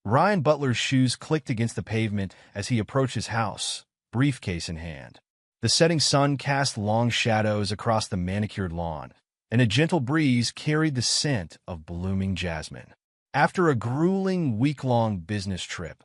Ryan Butler's shoes clicked against the pavement as he approached his house, briefcase in hand. The setting sun cast long shadows across the manicured lawn, and a gentle breeze carried the scent of blooming jasmine. After a grueling week-long business trip,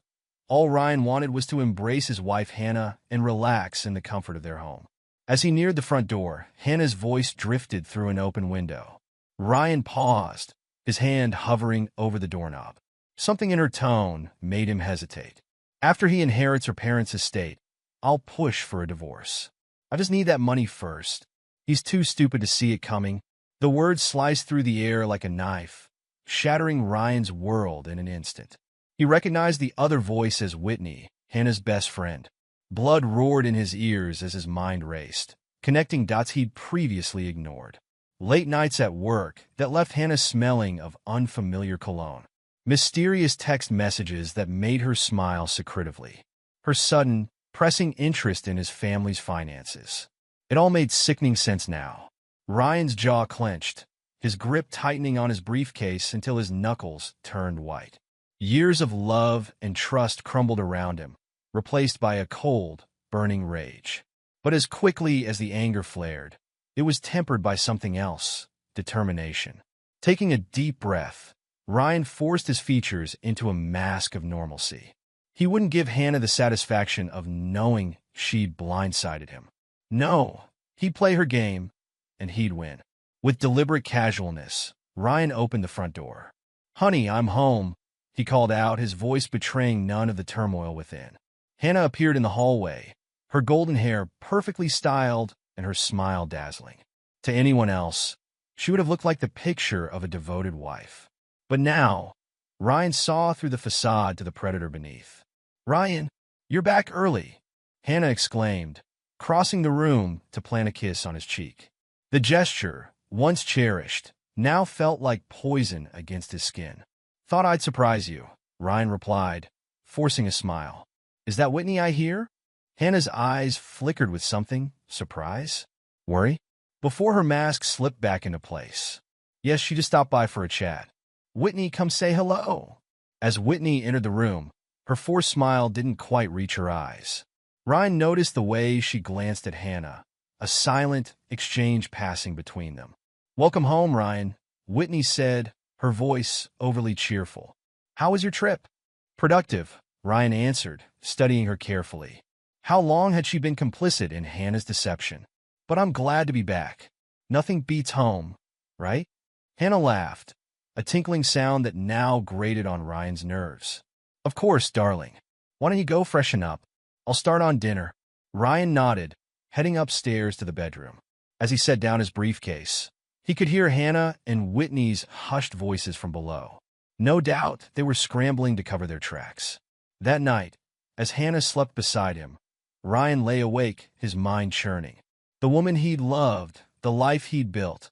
all Ryan wanted was to embrace his wife Hannah and relax in the comfort of their home. As he neared the front door, Hannah's voice drifted through an open window. Ryan paused, his hand hovering over the doorknob. Something in her tone made him hesitate. After he inherits her parents' estate, I'll push for a divorce. I just need that money first. He's too stupid to see it coming. The words sliced through the air like a knife, shattering Ryan's world in an instant. He recognized the other voice as Whitney, Hannah's best friend. Blood roared in his ears as his mind raced, connecting dots he'd previously ignored. Late nights at work that left Hannah smelling of unfamiliar cologne. Mysterious text messages that made her smile secretively. Her sudden, pressing interest in his family's finances. It all made sickening sense now. Ryan's jaw clenched, his grip tightening on his briefcase until his knuckles turned white. Years of love and trust crumbled around him, replaced by a cold, burning rage. But as quickly as the anger flared, it was tempered by something else, determination. Taking a deep breath, Ryan forced his features into a mask of normalcy. He wouldn't give Hannah the satisfaction of knowing she'd blindsided him. No, he'd play her game, and he'd win. With deliberate casualness, Ryan opened the front door. "Honey, I'm home," he called out, his voice betraying none of the turmoil within. Hannah appeared in the hallway, her golden hair perfectly styled and her smile dazzling. To anyone else, she would have looked like the picture of a devoted wife. But now, Ryan saw through the facade to the predator beneath. "Ryan, you're back early," Hannah exclaimed, crossing the room to plant a kiss on his cheek. The gesture, once cherished, now felt like poison against his skin. "Thought I'd surprise you," Ryan replied, forcing a smile. "Is that Whitney I hear?" Hannah's eyes flickered with something, surprise, worry, before her mask slipped back into place. "Yes, she just stopped by for a chat." "Whitney, come say hello." As Whitney entered the room, her forced smile didn't quite reach her eyes. Ryan noticed the way she glanced at Hannah, a silent exchange passing between them. "Welcome home, Ryan," Whitney said, her voice overly cheerful. "How was your trip?" "Productive," Ryan answered, studying her carefully. How long had she been complicit in Hannah's deception? "But I'm glad to be back. Nothing beats home, right?" Hannah laughed, a tinkling sound that now grated on Ryan's nerves. "Of course, darling. Why don't you go freshen up? I'll start on dinner." Ryan nodded, heading upstairs to the bedroom. As he set down his briefcase, he could hear Hannah and Whitney's hushed voices from below. No doubt they were scrambling to cover their tracks. That night, as Hannah slept beside him, Ryan lay awake, his mind churning. The woman he'd loved, the life he'd built,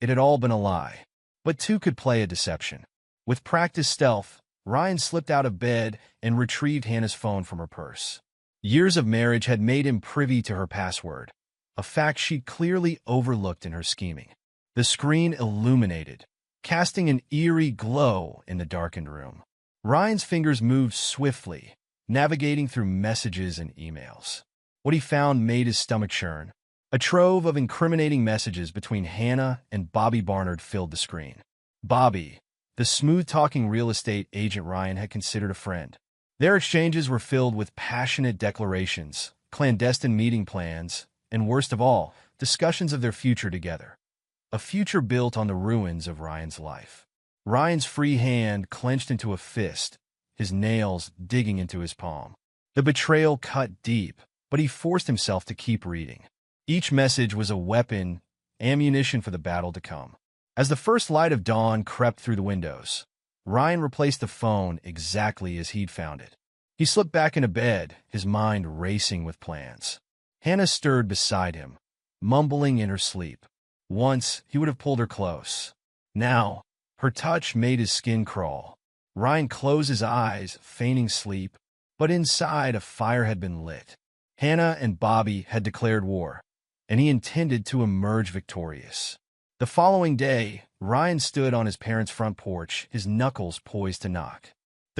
it had all been a lie. But two could play a deception. With practiced stealth, Ryan slipped out of bed and retrieved Hannah's phone from her purse. Years of marriage had made him privy to her password, a fact she'd clearly overlooked in her scheming. The screen illuminated, casting an eerie glow in the darkened room. Ryan's fingers moved swiftly, navigating through messages and emails. What he found made his stomach churn. A trove of incriminating messages between Hannah and Bobby Barnard filled the screen. Bobby, the smooth-talking real estate agent Ryan had considered a friend. Their exchanges were filled with passionate declarations, clandestine meeting plans, and worst of all, discussions of their future together. A future built on the ruins of Ryan's life. Ryan's free hand clenched into a fist, his nails digging into his palm. The betrayal cut deep, but he forced himself to keep reading. Each message was a weapon, ammunition for the battle to come. As the first light of dawn crept through the windows, Ryan replaced the phone exactly as he'd found it. He slipped back into bed, his mind racing with plans. Hannah stirred beside him, mumbling in her sleep. Once, he would have pulled her close. Now, her touch made his skin crawl. Ryan closed his eyes, feigning sleep, but inside a fire had been lit. Hannah and Bobby had declared war, and he intended to emerge victorious. The following day, Ryan stood on his parents' front porch, his knuckles poised to knock.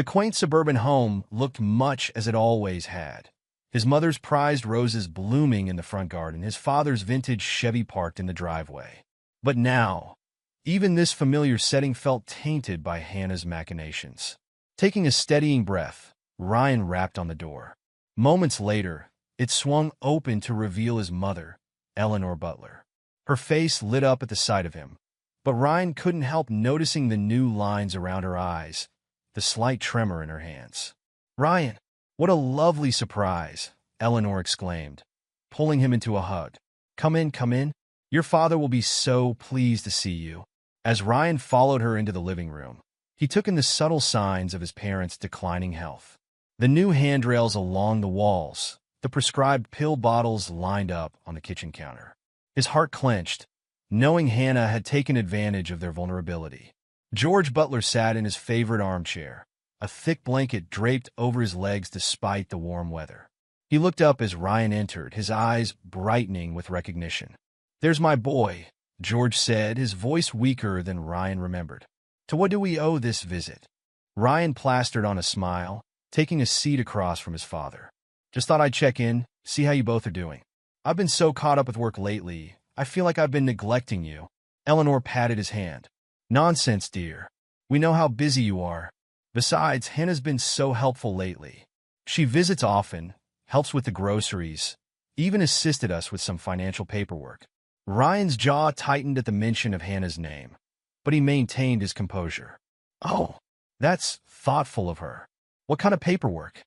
The quaint suburban home looked much as it always had. His mother's prized roses blooming in the front garden, his father's vintage Chevy parked in the driveway. But now, even this familiar setting felt tainted by Hannah's machinations. Taking a steadying breath, Ryan rapped on the door. Moments later, it swung open to reveal his mother, Eleanor Butler. Her face lit up at the sight of him, but Ryan couldn't help noticing the new lines around her eyes, the slight tremor in her hands. "Ryan, what a lovely surprise," Eleanor exclaimed, pulling him into a hug. Come in, come in. Your father will be so pleased to see you." As Ryan followed her into the living room, he took in the subtle signs of his parents' declining health. The new handrails along the walls, the prescribed pill bottles lined up on the kitchen counter. His heart clenched, knowing Hannah had taken advantage of their vulnerability. George Butler sat in his favorite armchair, a thick blanket draped over his legs despite the warm weather. He looked up as Ryan entered, his eyes brightening with recognition. "There's my boy," George said, his voice weaker than Ryan remembered. "To what do we owe this visit?" Ryan plastered on a smile, taking a seat across from his father. "Just thought I'd check in, see how you both are doing. I've been so caught up with work lately, I feel like I've been neglecting you." Eleanor patted his hand. "Nonsense, dear. We know how busy you are. Besides, Hannah's been so helpful lately. She visits often, helps with the groceries, even assisted us with some financial paperwork." Ryan's jaw tightened at the mention of Hannah's name, but he maintained his composure. "Oh, that's thoughtful of her. What kind of paperwork?"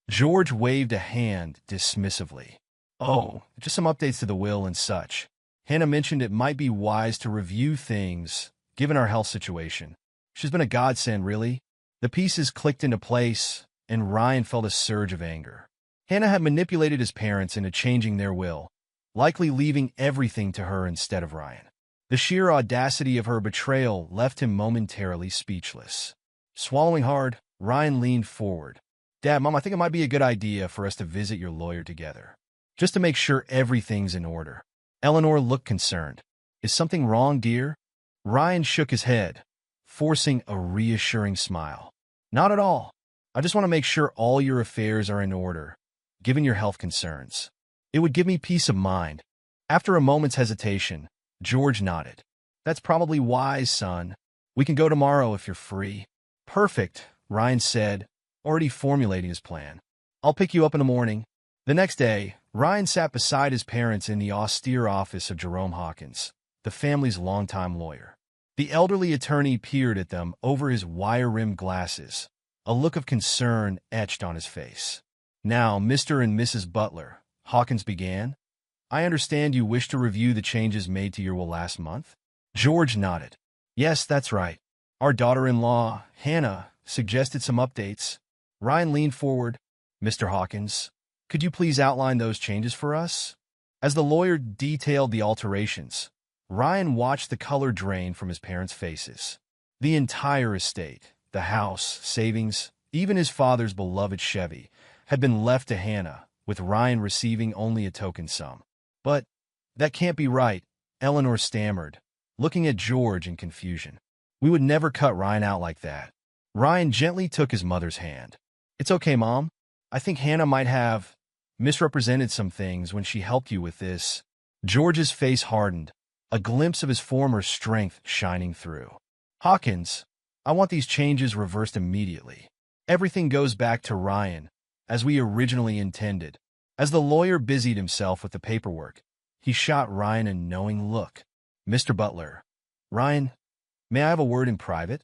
George waved a hand dismissively. "Oh, just some updates to the will and such. Hannah mentioned it might be wise to review things, given our health situation. She's been a godsend, really." The pieces clicked into place, and Ryan felt a surge of anger. Hannah had manipulated his parents into changing their will, likely leaving everything to her instead of Ryan. The sheer audacity of her betrayal left him momentarily speechless. Swallowing hard, Ryan leaned forward. "Dad, Mom, I think it might be a good idea for us to visit your lawyer together, just to make sure everything's in order." Eleanor looked concerned. "Is something wrong, dear?" Ryan shook his head, forcing a reassuring smile. "Not at all. I just want to make sure all your affairs are in order, given your health concerns. It would give me peace of mind." After a moment's hesitation, George nodded. "That's probably wise, son. We can go tomorrow if you're free." "Perfect," Ryan said, already formulating his plan. "I'll pick you up in the morning." The next day, Ryan sat beside his parents in the austere office of Jerome Hawkins, the family's longtime lawyer. The elderly attorney peered at them over his wire-rimmed glasses, a look of concern etched on his face. "Now, Mr. and Mrs. Butler," Hawkins began, "I understand you wish to review the changes made to your will last month?" George nodded. "Yes, that's right. Our daughter-in-law, Hannah, suggested some updates." Ryan leaned forward. "Mr. Hawkins, could you please outline those changes for us?" As the lawyer detailed the alterations, Ryan watched the color drain from his parents' faces. The entire estate, the house, savings, even his father's beloved Chevy, had been left to Hannah, with Ryan receiving only a token sum. "But that can't be right," Eleanor stammered, looking at George in confusion. "We would never cut Ryan out like that." Ryan gently took his mother's hand. "It's okay, Mom. I think Hannah might have misrepresented some things when she helped you with this." George's face hardened, a glimpse of his former strength shining through. "Hawkins, I want these changes reversed immediately. Everything goes back to Ryan, as we originally intended." As the lawyer busied himself with the paperwork, he shot Ryan a knowing look. "Mr. Butler, Ryan, may I have a word in private?"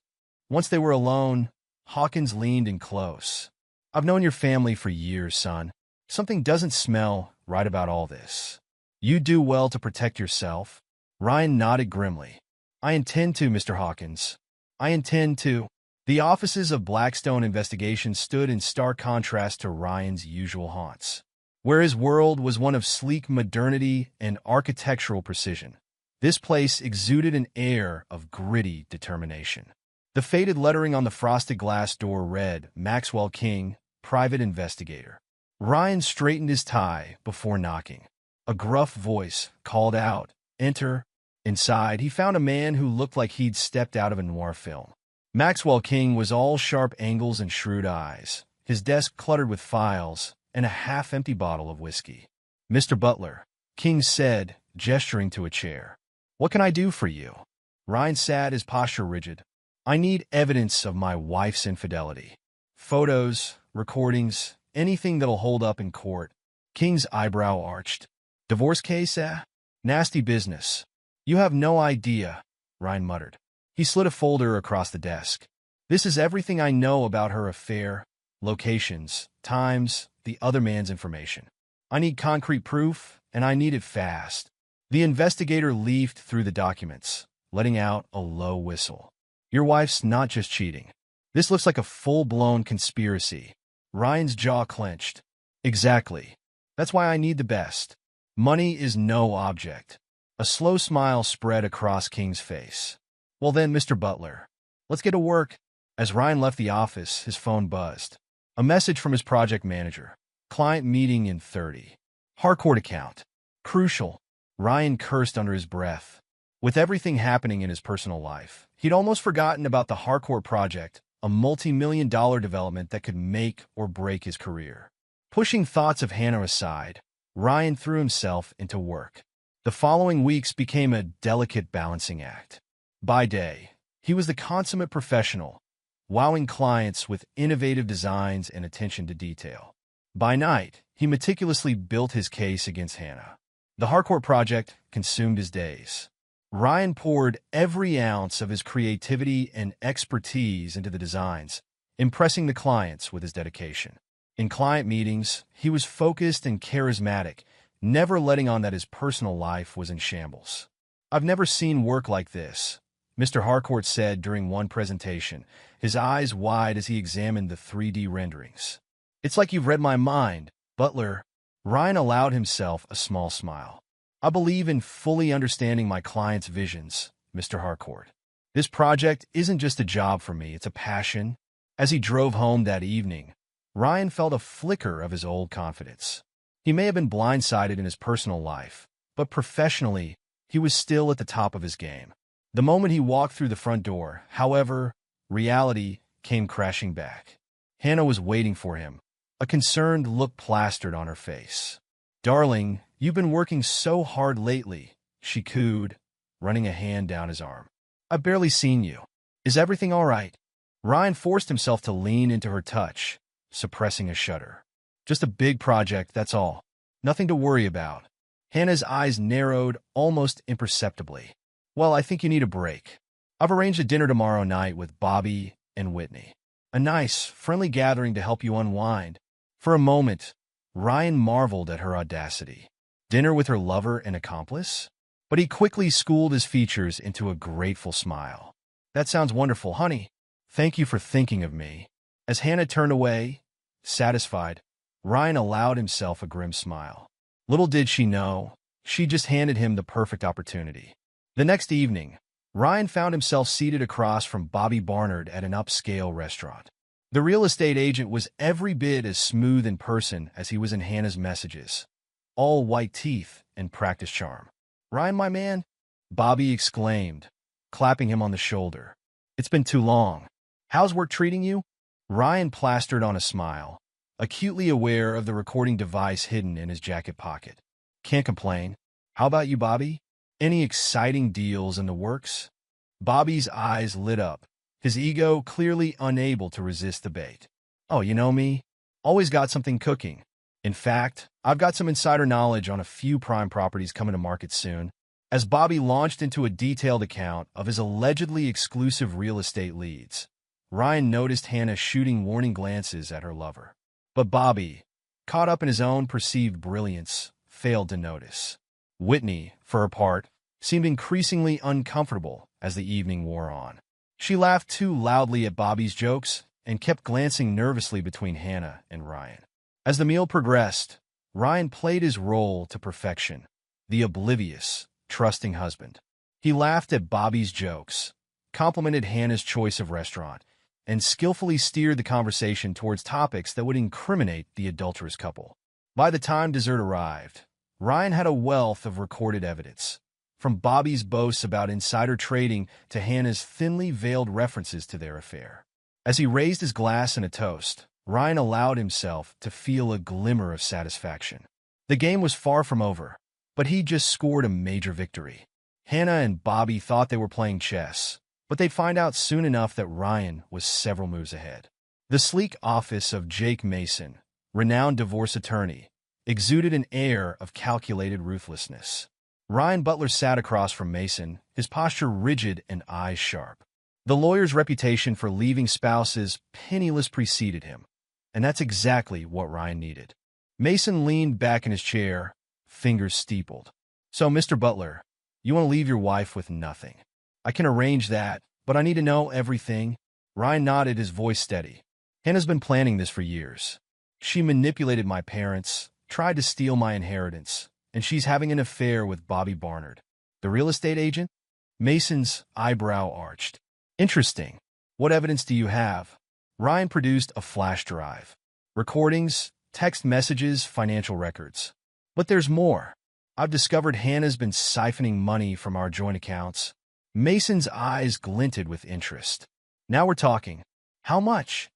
Once they were alone, Hawkins leaned in close. "I've known your family for years, son. Something doesn't smell right about all this. You do well to protect yourself." Ryan nodded grimly. "I intend to, Mr. Hawkins. I intend to." The offices of Blackstone Investigations stood in stark contrast to Ryan's usual haunts. Where his world was one of sleek modernity and architectural precision, this place exuded an air of gritty determination. The faded lettering on the frosted glass door read, "Maxwell King, Private Investigator." Ryan straightened his tie before knocking. A gruff voice called out, "Enter." Inside, he found a man who looked like he'd stepped out of a noir film. Maxwell King was all sharp angles and shrewd eyes, his desk cluttered with files and a half-empty bottle of whiskey. "Mr. Butler," King said, gesturing to a chair. "What can I do for you?" Ryan sat, his posture rigid. "I need evidence of my wife's infidelity. Photos, recordings, anything that'll hold up in court." King's eyebrow arched. "Divorce case, eh? Nasty business." "You have no idea," Ryan muttered. He slid a folder across the desk. "This is everything I know about her affair, locations, times, the other man's information. I need concrete proof, and I need it fast." The investigator leafed through the documents, letting out a low whistle. "Your wife's not just cheating. This looks like a full-blown conspiracy." Ryan's jaw clenched. "Exactly. That's why I need the best. Money is no object." A slow smile spread across King's face. "Well then, Mr. Butler, let's get to work." As Ryan left the office, his phone buzzed. A message from his project manager. "Client meeting in 30. Harcourt account. Crucial." Ryan cursed under his breath. With everything happening in his personal life, he'd almost forgotten about the Harcourt project, a multi-million-dollar development that could make or break his career. Pushing thoughts of Hannah aside, Ryan threw himself into work. The following weeks became a delicate balancing act. By day, he was the consummate professional, wowing clients with innovative designs and attention to detail. By night, he meticulously built his case against Hannah. The Harcourt project consumed his days. Ryan poured every ounce of his creativity and expertise into the designs, impressing the clients with his dedication. In client meetings, he was focused and charismatic, never letting on that his personal life was in shambles. "I've never seen work like this," Mr. Harcourt said during one presentation, his eyes wide as he examined the 3D renderings. "It's like you've read my mind, Butler." Ryan allowed himself a small smile. "I believe in fully understanding my clients' visions, Mr. Harcourt. This project isn't just a job for me, it's a passion." As he drove home that evening, Ryan felt a flicker of his old confidence. He may have been blindsided in his personal life, but professionally, he was still at the top of his game. The moment he walked through the front door, however, reality came crashing back. Hannah was waiting for him, a concerned look plastered on her face. "Darling, you've been working so hard lately," she cooed, running a hand down his arm. "I've barely seen you. Is everything all right?" Ryan forced himself to lean into her touch, suppressing a shudder. "Just a big project, that's all. Nothing to worry about." Hannah's eyes narrowed almost imperceptibly. "Well, I think you need a break. I've arranged a dinner tomorrow night with Bobby and Whitney. A nice, friendly gathering to help you unwind." For a moment, Ryan marveled at her audacity. Dinner with her lover and accomplice? But he quickly schooled his features into a grateful smile. "That sounds wonderful, honey. Thank you for thinking of me." As Hannah turned away, satisfied, Ryan allowed himself a grim smile. Little did she know, she just handed him the perfect opportunity. The next evening, Ryan found himself seated across from Bobby Barnard at an upscale restaurant. The real estate agent was every bit as smooth in person as he was in Hannah's messages. All white teeth and practice charm. "Ryan, my man," Bobby exclaimed, clapping him on the shoulder. "It's been too long. How's work treating you?" Ryan plastered on a smile, acutely aware of the recording device hidden in his jacket pocket. "Can't complain. How about you, Bobby? Any exciting deals in the works?" Bobby's eyes lit up, his ego clearly unable to resist the bait. "Oh, you know me. Always got something cooking. In fact, I've got some insider knowledge on a few prime properties coming to market soon." As Bobby launched into a detailed account of his allegedly exclusive real estate leads, Ryan noticed Hannah shooting warning glances at her lover. But Bobby, caught up in his own perceived brilliance, failed to notice. Whitney, for her part, seemed increasingly uncomfortable as the evening wore on. She laughed too loudly at Bobby's jokes and kept glancing nervously between Hannah and Ryan. As the meal progressed, Ryan played his role to perfection, the oblivious, trusting husband. He laughed at Bobby's jokes, complimented Hannah's choice of restaurant, and skillfully steered the conversation towards topics that would incriminate the adulterous couple. By the time dessert arrived, Ryan had a wealth of recorded evidence. from Bobby's boasts about insider trading to Hannah's thinly veiled references to their affair. As he raised his glass in a toast, Ryan allowed himself to feel a glimmer of satisfaction. The game was far from over, but he just scored a major victory. Hannah and Bobby thought they were playing chess, but they'd find out soon enough that Ryan was several moves ahead. The sleek office of Jake Mason, renowned divorce attorney, exuded an air of calculated ruthlessness. Ryan Butler sat across from Mason, his posture rigid and eyes sharp. The lawyer's reputation for leaving spouses penniless preceded him, and that's exactly what Ryan needed. Mason leaned back in his chair, fingers steepled. "So, Mr. Butler, you want to leave your wife with nothing? I can arrange that, but I need to know everything." Ryan nodded, his voice steady. "Hannah's been planning this for years. She manipulated my parents, tried to steal my inheritance, and she's having an affair with Bobby Barnard, the real estate agent." Mason's eyebrow arched. "Interesting. What evidence do you have?" Ryan produced a flash drive. "Recordings, text messages, financial records. But there's more. I've discovered Hannah's been siphoning money from our joint accounts." Mason's eyes glinted with interest. "Now we're talking. How much?"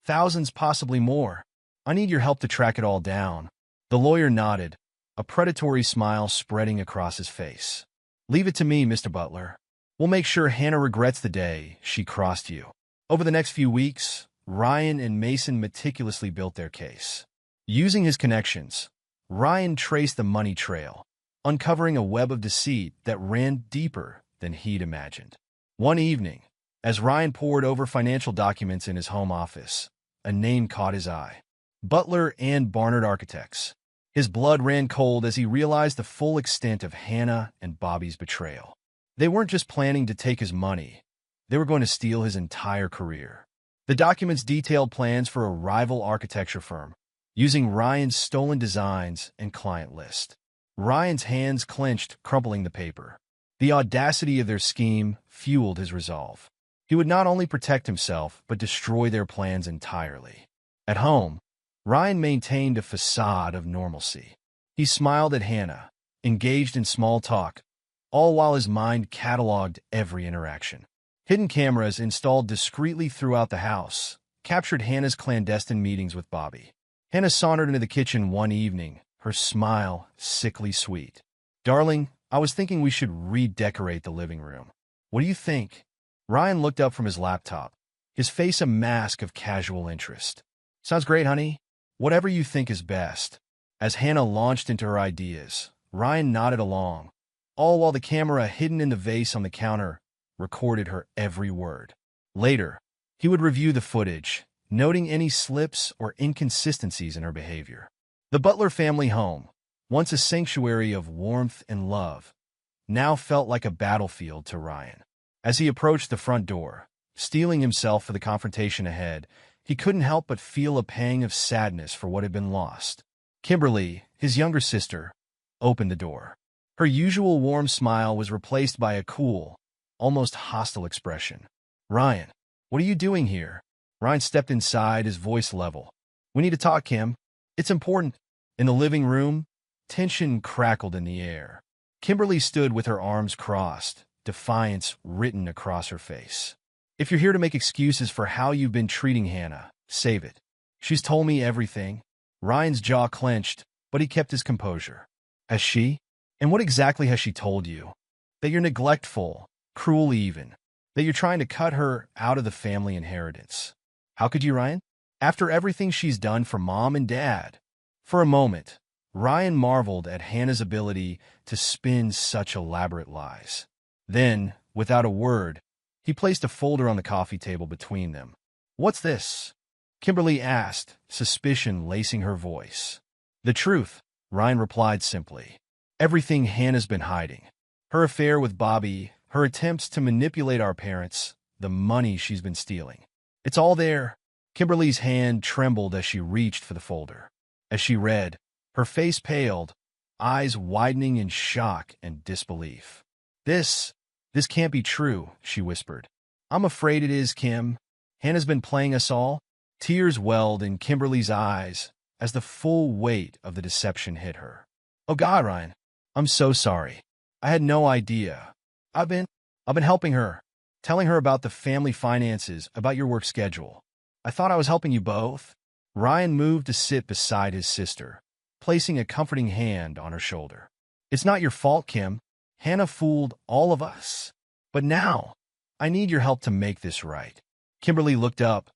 "Thousands, possibly more. I need your help to track it all down." The lawyer nodded, a predatory smile spreading across his face. "Leave it to me, Mr. Butler. We'll make sure Hannah regrets the day she crossed you." Over the next few weeks, Ryan and Mason meticulously built their case. Using his connections, Ryan traced the money trail, uncovering a web of deceit that ran deeper than he'd imagined. One evening, as Ryan pored over financial documents in his home office, a name caught his eye: Butler and Barnard Architects. His blood ran cold as he realized the full extent of Hannah and Bobby's betrayal. They weren't just planning to take his money, they were going to steal his entire career. The documents detailed plans for a rival architecture firm, using Ryan's stolen designs and client list. Ryan's hands clenched, crumpling the paper. The audacity of their scheme fueled his resolve. He would not only protect himself, but destroy their plans entirely. At home, Ryan maintained a facade of normalcy. He smiled at Hannah, engaged in small talk, all while his mind cataloged every interaction. Hidden cameras installed discreetly throughout the house captured Hannah's clandestine meetings with Bobby. Hannah sauntered into the kitchen one evening, her smile sickly sweet. "Darling, I was thinking we should redecorate the living room. What do you think?" Ryan looked up from his laptop, his face a mask of casual interest. "Sounds great, honey. Whatever you think is best." As Hannah launched into her ideas, Ryan nodded along, all while the camera hidden in the vase on the counter recorded her every word. Later, he would review the footage, noting any slips or inconsistencies in her behavior. The Butler family home, once a sanctuary of warmth and love, now felt like a battlefield to Ryan. As he approached the front door, steeling himself for the confrontation ahead, he couldn't help but feel a pang of sadness for what had been lost. Kimberly, his younger sister, opened the door. Her usual warm smile was replaced by a cool, almost hostile expression. "Ryan, what are you doing here?" Ryan stepped inside, his voice level. "We need to talk, Kim. It's important." In the living room, tension crackled in the air. Kimberly stood with her arms crossed, defiance written across her face. "If you're here to make excuses for how you've been treating Hannah, save it. She's told me everything." Ryan's jaw clenched, but he kept his composure. "Has she? And what exactly has she told you?" "That you're neglectful, cruel even. That you're trying to cut her out of the family inheritance." "How could you, Ryan? After everything she's done for Mom and Dad." For a moment, Ryan marveled at Hannah's ability to spin such elaborate lies. Then, without a word, he placed a folder on the coffee table between them. "What's this?" Kimberly asked, suspicion lacing her voice. "The truth," Ryan replied simply. "Everything Hannah's been hiding. Her affair with Bobby, her attempts to manipulate our parents, the money she's been stealing. It's all there." Kimberly's hand trembled as she reached for the folder. As she read, her face paled, eyes widening in shock and disbelief. This can't be true," she whispered. "I'm afraid it is, Kim. Hannah's been playing us all." Tears welled in Kimberly's eyes as the full weight of the deception hit her. "Oh God, Ryan, I'm so sorry." I had no idea. I've been helping her, telling her about the family finances, about your work schedule. I thought I was helping you both." Ryan moved to sit beside his sister, placing a comforting hand on her shoulder. "It's not your fault, Kim. Hannah fooled all of us. But now, I need your help to make this right." Kimberly looked up,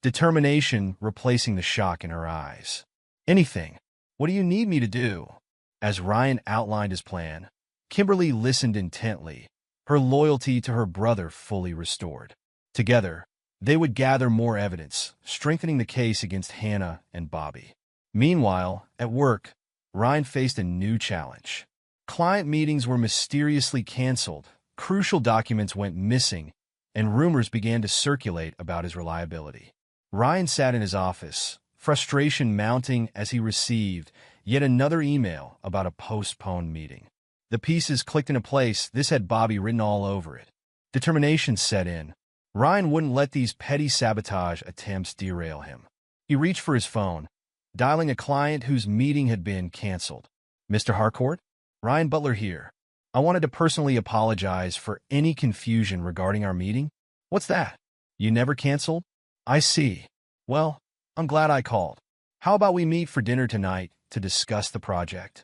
determination replacing the shock in her eyes. "Anything. What do you need me to do?" As Ryan outlined his plan, Kimberly listened intently, her loyalty to her brother fully restored. Together, they would gather more evidence, strengthening the case against Hannah and Bobby. Meanwhile, at work, Ryan faced a new challenge. Client meetings were mysteriously canceled, crucial documents went missing, and rumors began to circulate about his reliability. Ryan sat in his office, frustration mounting as he received yet another email about a postponed meeting. The pieces clicked into place. This had Bobby written all over it. Determination set in. Ryan wouldn't let these petty sabotage attempts derail him. He reached for his phone, dialing a client whose meeting had been canceled. "Mr. Harcourt? Ryan Butler here. I wanted to personally apologize for any confusion regarding our meeting." "What's that? You never canceled?" "I see. Well, I'm glad I called. How about we meet for dinner tonight to discuss the project?"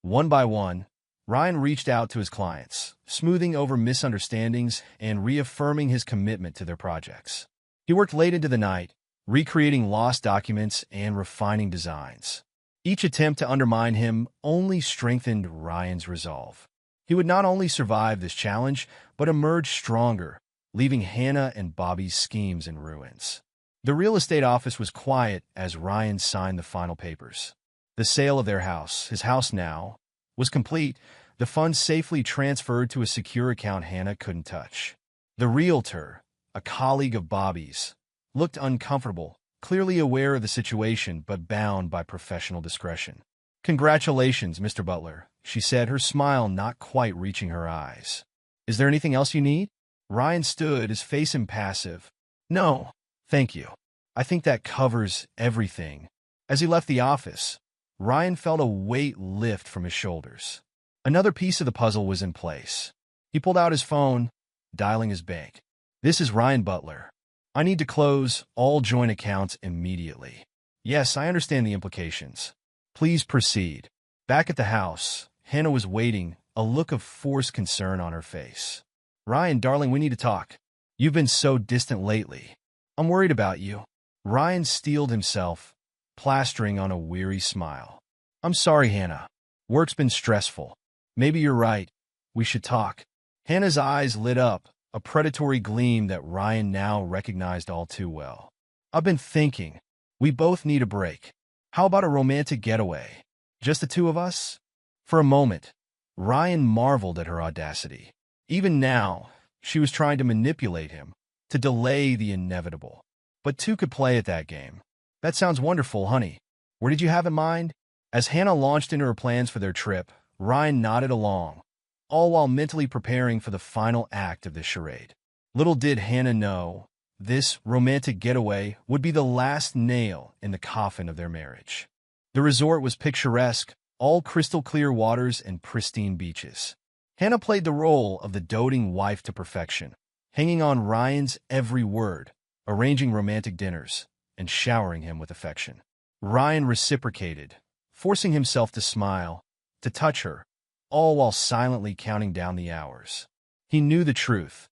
One by one, Ryan reached out to his clients, smoothing over misunderstandings and reaffirming his commitment to their projects. He worked late into the night, recreating lost documents and refining designs. Each attempt to undermine him only strengthened Ryan's resolve. He would not only survive this challenge, but emerge stronger, leaving Hannah and Bobby's schemes in ruins. The real estate office was quiet as Ryan signed the final papers. The sale of their house, his house now, was complete, the funds safely transferred to a secure account Hannah couldn't touch. The realtor, a colleague of Bobby's, looked uncomfortable, clearly aware of the situation but bound by professional discretion. "Congratulations, Mr. Butler," she said, her smile not quite reaching her eyes. "Is there anything else you need?" Ryan stood, his face impassive. "No, thank you. I think that covers everything." As he left the office, Ryan felt a weight lift from his shoulders. Another piece of the puzzle was in place. He pulled out his phone, dialing his bank. "This is Ryan Butler. I need to close all joint accounts immediately." "Yes, I understand the implications. Please proceed." Back at the house, Hannah was waiting, a look of forced concern on her face. "Ryan, darling, we need to talk. You've been so distant lately. I'm worried about you." Ryan steeled himself, plastering on a weary smile. "I'm sorry, Hannah. Work's been stressful. Maybe you're right. We should talk." Hannah's eyes lit up, a predatory gleam that Ryan now recognized all too well. "I've been thinking. We both need a break. How about a romantic getaway? Just the two of us?" For a moment, Ryan marveled at her audacity. Even now, she was trying to manipulate him, to delay the inevitable. But two could play at that game. "That sounds wonderful, honey. Where did you have in mind?" As Hannah launched into her plans for their trip, Ryan nodded along, all while mentally preparing for the final act of this charade. Little did Hannah know, this romantic getaway would be the last nail in the coffin of their marriage. The resort was picturesque, all crystal-clear waters and pristine beaches. Hannah played the role of the doting wife to perfection, hanging on Ryan's every word, arranging romantic dinners, and showering him with affection. Ryan reciprocated, forcing himself to smile, to touch her, all while silently counting down the hours. He knew the truth.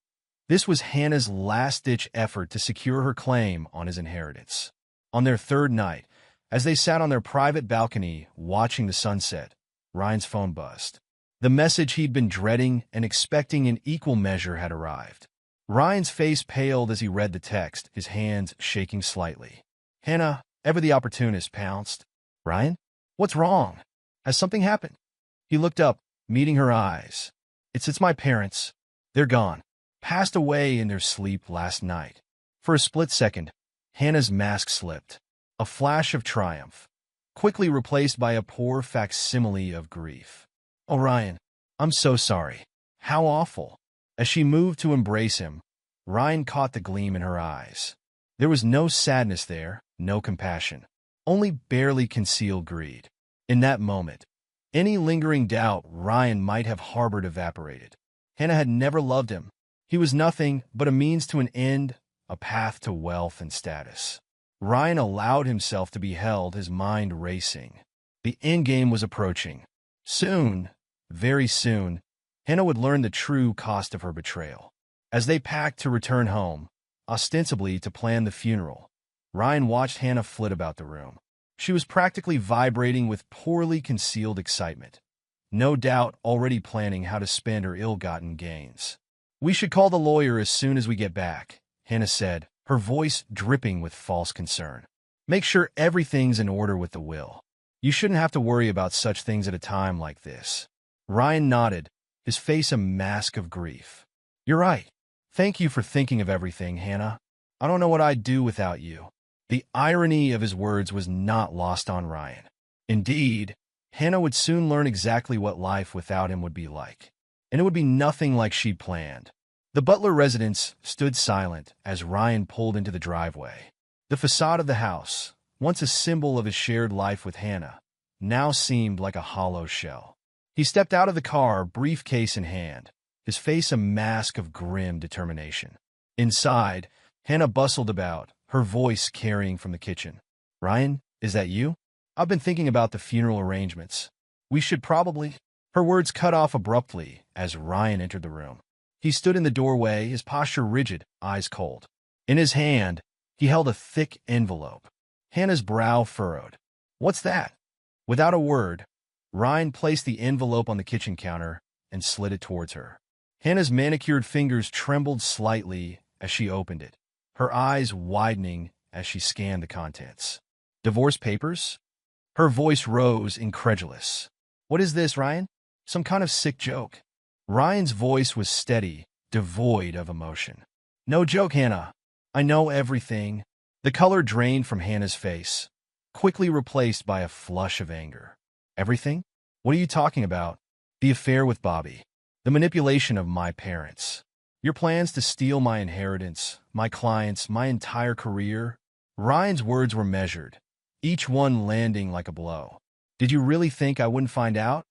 This was Hannah's last-ditch effort to secure her claim on his inheritance. On their third night, as they sat on their private balcony watching the sunset, Ryan's phone buzzed. The message he'd been dreading and expecting in equal measure had arrived. Ryan's face paled as he read the text, his hands shaking slightly. Hannah, ever the opportunist, pounced. "Ryan? What's wrong? Has something happened?" He looked up, meeting her eyes. It's my parents. They're gone. Passed away in their sleep last night." For a split second, Hannah's mask slipped. A flash of triumph, quickly replaced by a poor facsimile of grief. "Oh, Ryan, I'm so sorry. How awful." As she moved to embrace him, Ryan caught the gleam in her eyes. There was no sadness there, no compassion, only barely concealed greed. In that moment, Any lingering doubt Ryan might have harbored evaporated. Hannah had never loved him. He was nothing but a means to an end, a path to wealth and status. Ryan allowed himself to be held, his mind racing. The endgame was approaching. Soon, very soon, Hannah would learn the true cost of her betrayal. As they packed to return home, ostensibly to plan the funeral, Ryan watched Hannah flit about the room. She was practically vibrating with poorly concealed excitement, no doubt already planning how to spend her ill-gotten gains. "We should call the lawyer as soon as we get back," Hannah said, her voice dripping with false concern. "Make sure everything's in order with the will. You shouldn't have to worry about such things at a time like this." Ryan nodded, his face a mask of grief. "You're right. Thank you for thinking of everything, Hannah. I don't know what I'd do without you." The irony of his words was not lost on Ryan. Indeed, Hannah would soon learn exactly what life without him would be like, and it would be nothing like she'd planned. The Butler residence stood silent as Ryan pulled into the driveway. The facade of the house, once a symbol of his shared life with Hannah, now seemed like a hollow shell. He stepped out of the car, briefcase in hand, his face a mask of grim determination. Inside, Hannah bustled about, her voice carrying from the kitchen. "Ryan, is that you? I've been thinking about the funeral arrangements. We should probably—" Her words cut off abruptly as Ryan entered the room. He stood in the doorway, his posture rigid, eyes cold. In his hand, he held a thick envelope. Hannah's brow furrowed. "What's that?" Without a word, Ryan placed the envelope on the kitchen counter and slid it towards her. Hannah's manicured fingers trembled slightly as she opened it, her eyes widening as she scanned the contents. "Divorce papers?" Her voice rose, incredulous. "What is this, Ryan? Some kind of sick joke?" Ryan's voice was steady, devoid of emotion. "No joke, Hannah. I know everything." The color drained from Hannah's face, quickly replaced by a flush of anger. "Everything? What are you talking about?" "The affair with Bobby. The manipulation of my parents. Your plans to steal my inheritance, my clients, my entire career." Ryan's words were measured, each one landing like a blow. "Did you really think I wouldn't find out?"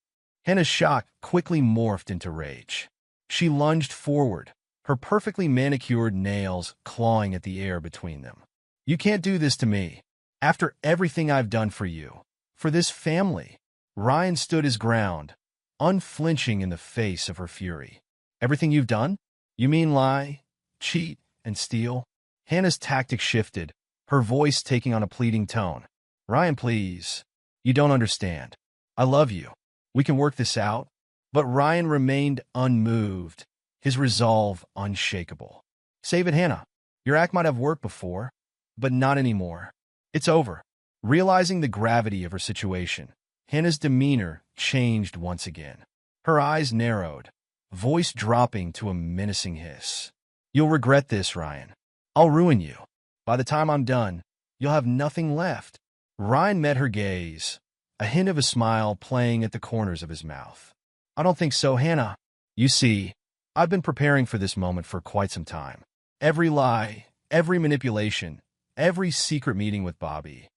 Hannah's shock quickly morphed into rage. She lunged forward, her perfectly manicured nails clawing at the air between them. "You can't do this to me. After everything I've done for you, for this family." Ryan stood his ground, unflinching in the face of her fury. "Everything you've done? You mean lie, cheat, and steal?" Hannah's tactic shifted, her voice taking on a pleading tone. "Ryan, please. You don't understand. I love you. We can work this out." But Ryan remained unmoved, his resolve unshakable. "Save it, Hannah. Your act might have worked before, but not anymore. It's over." Realizing the gravity of her situation, Hannah's demeanor changed once again. Her eyes narrowed, voice dropping to a menacing hiss. "You'll regret this, Ryan. I'll ruin you. By the time I'm done, you'll have nothing left." Ryan met her gaze, a hint of a smile playing at the corners of his mouth. "I don't think so, Hannah. You see, I've been preparing for this moment for quite some time. Every lie, every manipulation, every secret meeting with Bobby.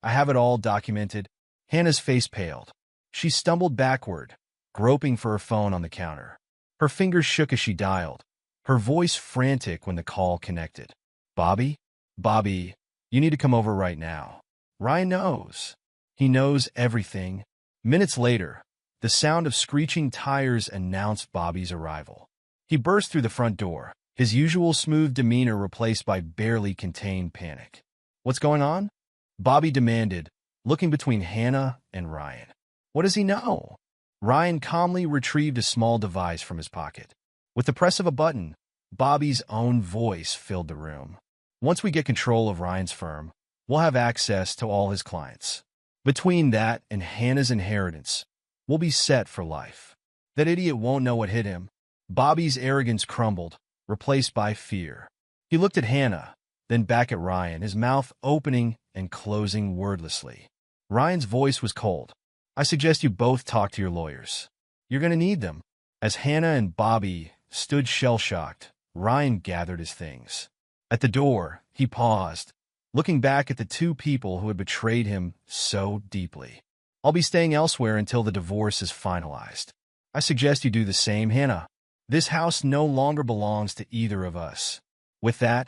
I have it all documented." Hannah's face paled. She stumbled backward, groping for her phone on the counter. Her fingers shook as she dialed, her voice frantic when the call connected. "Bobby? Bobby, you need to come over right now." Ryan knows. He knows everything. Minutes later, the sound of screeching tires announced Bobby's arrival. He burst through the front door, his usual smooth demeanor replaced by barely contained panic. "What's going on?" Bobby demanded, looking between Hannah and Ryan. "What does he know?" Ryan calmly retrieved a small device from his pocket. With the press of a button, Bobby's own voice filled the room. "Once we get control of Ryan's firm, we'll have access to all his clients. Between that and Hannah's inheritance, we'll be set for life. That idiot won't know what hit him." Bobby's arrogance crumbled, replaced by fear. He looked at Hannah, then back at Ryan, his mouth opening and closing wordlessly. Ryan's voice was cold. "I suggest you both talk to your lawyers. You're going to need them." As Hannah and Bobby stood shell-shocked, Ryan gathered his things. At the door, he paused, looking back at the two people who had betrayed him so deeply. I'll be staying elsewhere until the divorce is finalized. I suggest you do the same, Hannah. This house no longer belongs to either of us." With that,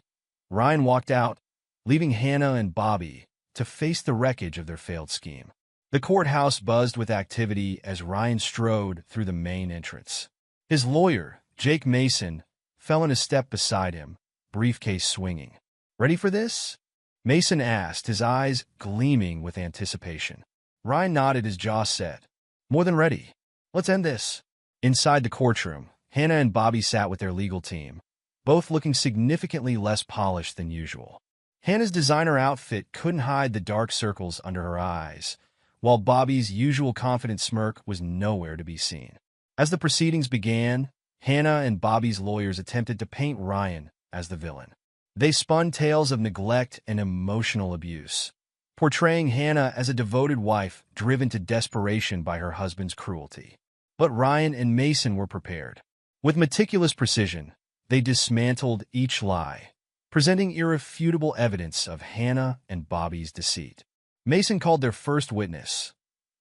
Ryan walked out, leaving Hannah and Bobby to face the wreckage of their failed scheme. The courthouse buzzed with activity as Ryan strode through the main entrance. His lawyer, Jake Mason, fell in a step beside him, briefcase swinging. "Ready for this?" Mason asked, his eyes gleaming with anticipation. Ryan nodded, his jaw set. "More than ready. Let's end this." Inside the courtroom, Hannah and Bobby sat with their legal team, both looking significantly less polished than usual. Hannah's designer outfit couldn't hide the dark circles under her eyes, while Bobby's usual confident smirk was nowhere to be seen. As the proceedings began, Hannah and Bobby's lawyers attempted to paint Ryan as the villain. They spun tales of neglect and emotional abuse, portraying Hannah as a devoted wife driven to desperation by her husband's cruelty. But Ryan and Mason were prepared. With meticulous precision, they dismantled each lie, presenting irrefutable evidence of Hannah and Bobby's deceit. Mason called their first witness,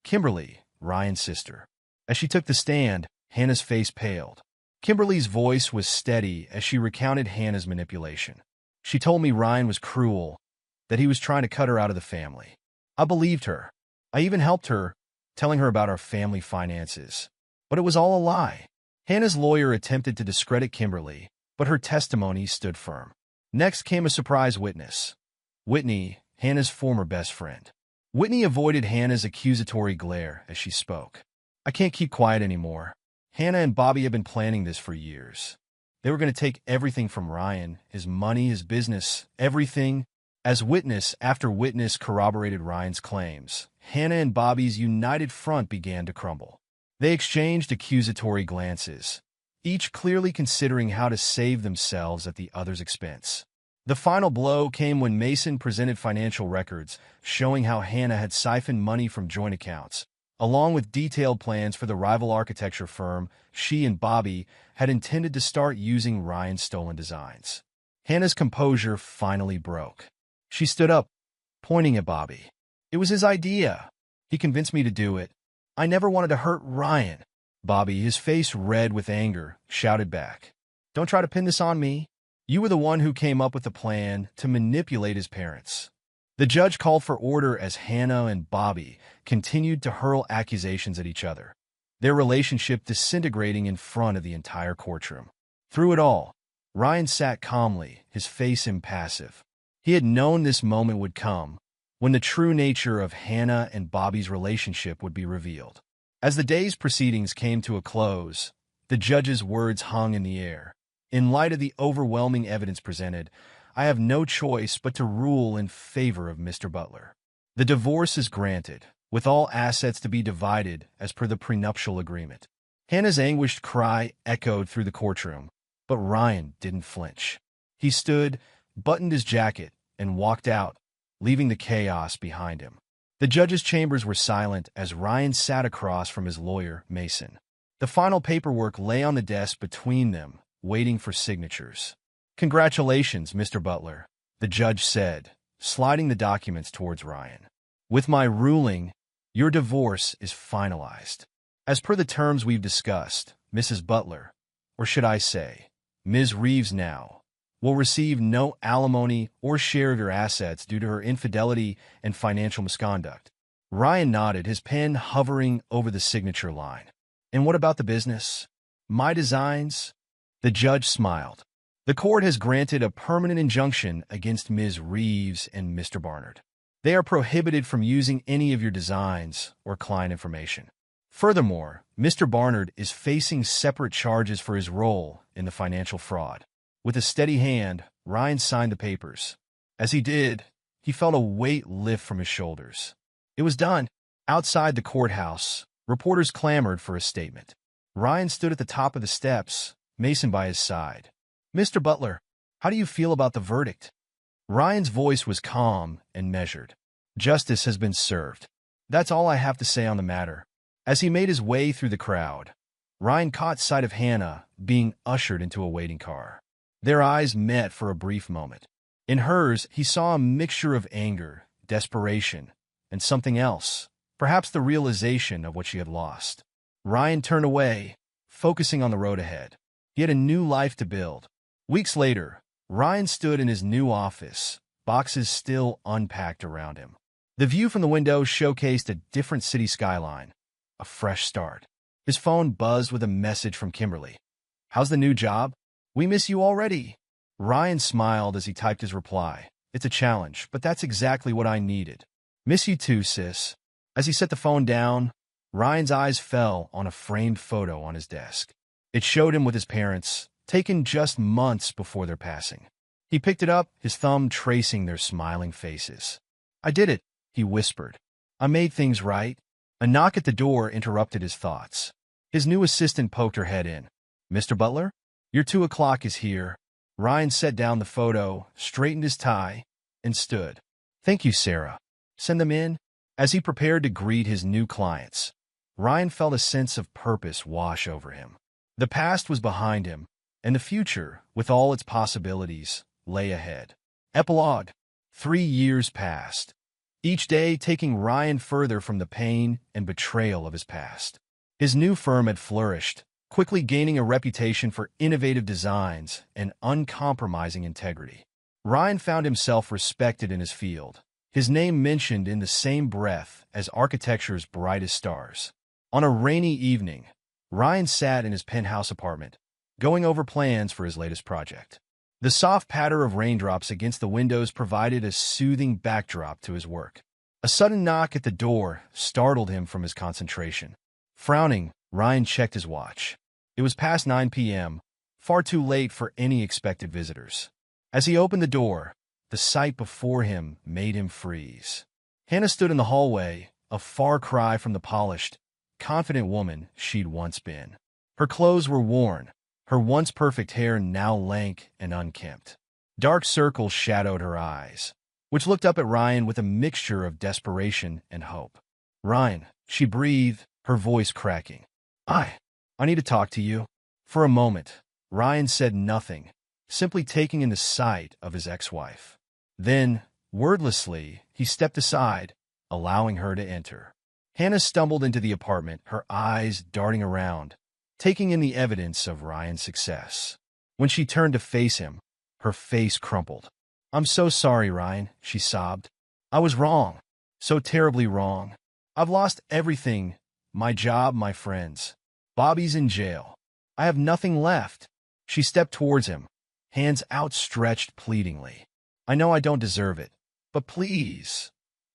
Kimberly, Ryan's sister. As she took the stand, Hannah's face paled. Kimberly's voice was steady as she recounted Hannah's manipulation. "She told me Ryan was cruel, that he was trying to cut her out of the family. I believed her. I even helped her, telling her about our family finances. But it was all a lie." Hannah's lawyer attempted to discredit Kimberly, but her testimony stood firm. Next came a surprise witness, Whitney, Hannah's former best friend. Whitney avoided Hannah's accusatory glare as she spoke. "I can't keep quiet anymore. Hannah and Bobby have been planning this for years. They were going to take everything from Ryan, his money, his business, everything." As witness after witness corroborated Ryan's claims, Hannah and Bobby's united front began to crumble. They exchanged accusatory glances, each clearly considering how to save themselves at the other's expense. The final blow came when Mason presented financial records showing how Hannah had siphoned money from joint accounts, along with detailed plans for the rival architecture firm she and Bobby had intended to start using Ryan's stolen designs. Hannah's composure finally broke. She stood up, pointing at Bobby. "It was his idea. He convinced me to do it. I never wanted to hurt Ryan." Bobby, his face red with anger, shouted back, "Don't try to pin this on me. You were the one who came up with the plan to manipulate his parents." The judge called for order as Hannah and Bobby continued to hurl accusations at each other, their relationship disintegrating in front of the entire courtroom. Through it all, Ryan sat calmly, his face impassive. He had known this moment would come, when the true nature of Hannah and Bobby's relationship would be revealed. As the day's proceedings came to a close, the judge's words hung in the air. "In light of the overwhelming evidence presented, I have no choice but to rule in favor of Mr. Butler. The divorce is granted, with all assets to be divided as per the prenuptial agreement." Hannah's anguished cry echoed through the courtroom, but Ryan didn't flinch. He stood, buttoned his jacket, and walked out, leaving the chaos behind him. The judge's chambers were silent as Ryan sat across from his lawyer, Mason. The final paperwork lay on the desk between them, waiting for signatures. "Congratulations, Mr. Butler," the judge said, sliding the documents towards Ryan. "With my ruling, your divorce is finalized. As per the terms we've discussed, Mrs. Butler, or should I say, Ms. Reeves now, will receive no alimony or share of your assets due to her infidelity and financial misconduct." Ryan nodded, his pen hovering over the signature line. "And what about the business? My designs?" The judge smiled. "The court has granted a permanent injunction against Ms. Reeves and Mr. Barnard. They are prohibited from using any of your designs or client information. Furthermore, Mr. Barnard is facing separate charges for his role in the financial fraud." With a steady hand, Ryan signed the papers. As he did, he felt a weight lift from his shoulders. It was done. Outside the courthouse, reporters clamored for a statement. Ryan stood at the top of the steps, Mason by his side. "Mr. Butler, how do you feel about the verdict?" Ryan's voice was calm and measured. "Justice has been served. That's all I have to say on the matter." As he made his way through the crowd, Ryan caught sight of Hannah being ushered into a waiting car. Their eyes met for a brief moment. In hers, he saw a mixture of anger, desperation, and something else, perhaps the realization of what she had lost. Ryan turned away, focusing on the road ahead. He had a new life to build. Weeks later, Ryan stood in his new office, boxes still unpacked around him. The view from the window showcased a different city skyline, a fresh start. His phone buzzed with a message from Kimberly. "How's the new job? We miss you already." Ryan smiled as he typed his reply. "It's a challenge, but that's exactly what I needed." "Miss you too, sis." As he set the phone down, Ryan's eyes fell on a framed photo on his desk. It showed him with his parents, taken just months before their passing. He picked it up, his thumb tracing their smiling faces. "I did it," he whispered. "I made things right." A knock at the door interrupted his thoughts. His new assistant poked her head in. "Mr. Butler? Your 2 o'clock is here." Ryan set down the photo, straightened his tie, and stood. "Thank you, Sarah. Send them in." As he prepared to greet his new clients, Ryan felt a sense of purpose wash over him. The past was behind him, and the future, with all its possibilities, lay ahead. Epilogue. 3 years passed, each day taking Ryan further from the pain and betrayal of his past. His new firm had flourished, quickly gaining a reputation for innovative designs and uncompromising integrity. Ryan found himself respected in his field, his name mentioned in the same breath as architecture's brightest stars. On a rainy evening, Ryan sat in his penthouse apartment, going over plans for his latest project. The soft patter of raindrops against the windows provided a soothing backdrop to his work. A sudden knock at the door startled him from his concentration. Frowning, Ryan checked his watch. It was past 9 p.m., far too late for any expected visitors. As he opened the door, the sight before him made him freeze. Hannah stood in the hallway, a far cry from the polished, confident woman she'd once been. Her clothes were worn, her once perfect hair now lank and unkempt. Dark circles shadowed her eyes, which looked up at Ryan with a mixture of desperation and hope. "Ryan," she breathed, her voice cracking. I need to talk to you." For a moment, Ryan said nothing, simply taking in the sight of his ex-wife. Then, wordlessly, he stepped aside, allowing her to enter. Hannah stumbled into the apartment, her eyes darting around, taking in the evidence of Ryan's success. When she turned to face him, her face crumpled. "I'm so sorry, Ryan," she sobbed. "I was wrong. So terribly wrong. I've lost everything, my job, my friends. Bobby's in jail. I have nothing left." She stepped towards him, hands outstretched pleadingly. "I know I don't deserve it, but please,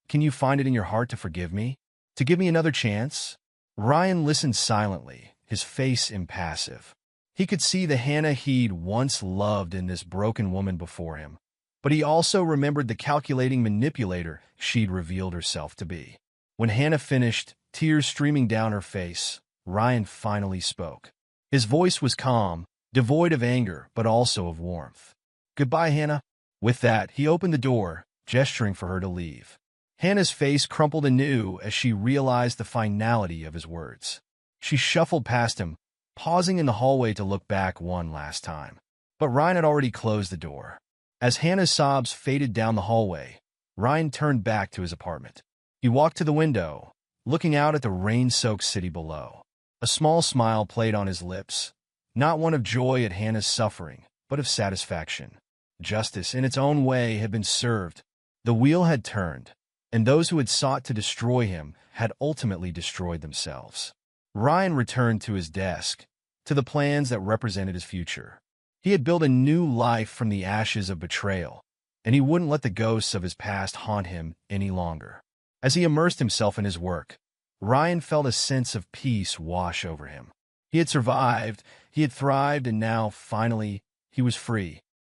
can you find it in your heart to forgive me? To give me another chance?" Ryan listened silently, his face impassive. He could see the Hannah he'd once loved in this broken woman before him, but he also remembered the calculating manipulator she'd revealed herself to be. When Hannah finished, tears streaming down her face, Ryan finally spoke. His voice was calm, devoid of anger, but also of warmth. "Goodbye, Hannah." With that, he opened the door, gesturing for her to leave. Hannah's face crumpled anew as she realized the finality of his words. She shuffled past him, pausing in the hallway to look back one last time. But Ryan had already closed the door. As Hannah's sobs faded down the hallway, Ryan turned back to his apartment. He walked to the window, looking out at the rain-soaked city below. A small smile played on his lips, not one of joy at Hannah's suffering, but of satisfaction. Justice, in its own way, had been served. The wheel had turned, and those who had sought to destroy him had ultimately destroyed themselves. Ryan returned to his desk, to the plans that represented his future. He had built a new life from the ashes of betrayal, and he wouldn't let the ghosts of his past haunt him any longer. As he immersed himself in his work, Ryan felt a sense of peace wash over him. He had survived, he had thrived, and now, finally, he was free.